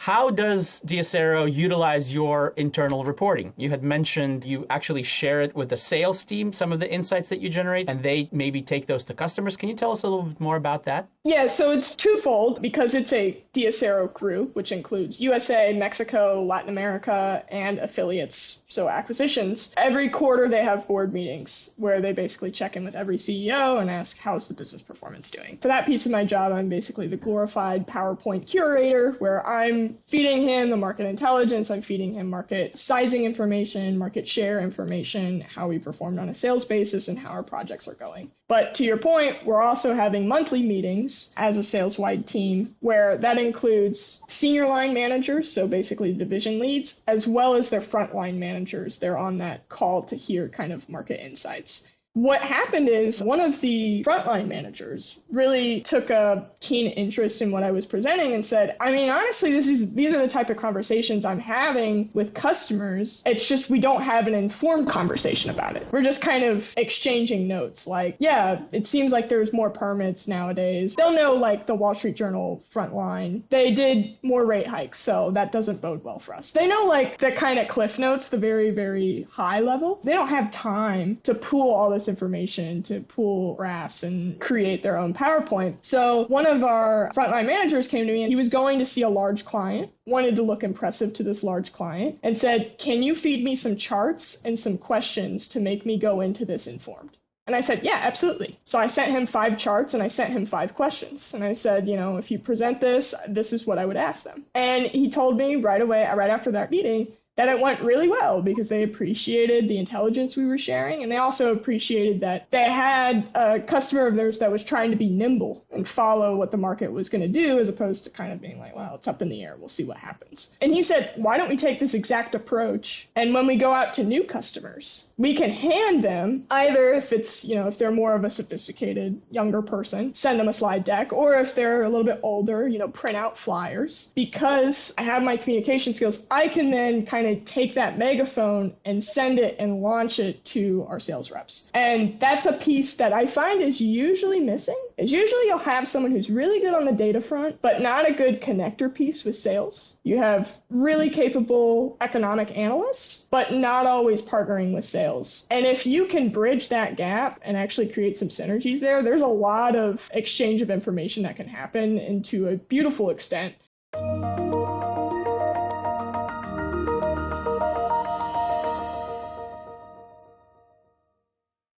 How does Acero utilize your internal reporting? You had mentioned you actually share it with the sales team, some of the insights that you generate, and they maybe take those to customers. Can you tell us a little bit more about that? Yeah, so it's twofold because it's a Acero crew, which includes USA, Mexico, Latin America, and affiliates, so acquisitions. Every quarter they have board meetings where they basically check in with every CEO and ask, how's the business performance doing? For that piece of my job, I'm basically the glorified PowerPoint curator where I'm feeding him the market intelligence, I'm feeding him market sizing information, market share information, how we performed on a sales basis, and how our projects are going. But to your point, we're also having monthly meetings as a sales-wide team where that includes senior line managers, so basically division leads, as well as their frontline managers. They're on that call to hear kind of market insights. What happened is one of the frontline managers really took a keen interest in what I was presenting and said, I mean, honestly, these are the type of conversations I'm having with customers. It's just we don't have an informed conversation about it. We're just kind of exchanging notes like, yeah, it seems like there's more permits nowadays. They'll know like the Wall Street Journal frontline. They did more rate hikes, so that doesn't bode well for us. They know like the kind of cliff notes, the very, very high level. They don't have time to pool all this information, to pull graphs and create their own PowerPoint. So one of our frontline managers came to me and he was going to see a large client, wanted to look impressive to this large client, and said, can you feed me some charts and some questions to make me go into this informed? And I said, yeah, absolutely. So I sent him 5 charts and I sent him 5 questions. And I said, if you present this, this is what I would ask them. And he told me right away, right after that meeting, that it went really well because they appreciated the intelligence we were sharing. And they also appreciated that they had a customer of theirs that was trying to be nimble and follow what the market was going to do, as opposed to kind of being like, well, it's up in the air. We'll see what happens. And he said, why don't we take this exact approach? And when we go out to new customers, we can hand them either if it's, if they're more of a sophisticated younger person, send them a slide deck, or if they're a little bit older, print out flyers. Because I have my communication skills, I can then kind of take that megaphone and send it and launch it to our sales reps. And that's a piece that I find is usually missing. Is usually you'll have someone who's really good on the data front, but not a good connector piece with sales. You have really capable economic analysts, but not always partnering with sales. And if you can bridge that gap and actually create some synergies there, there's a lot of exchange of information that can happen, and to a beautiful extent,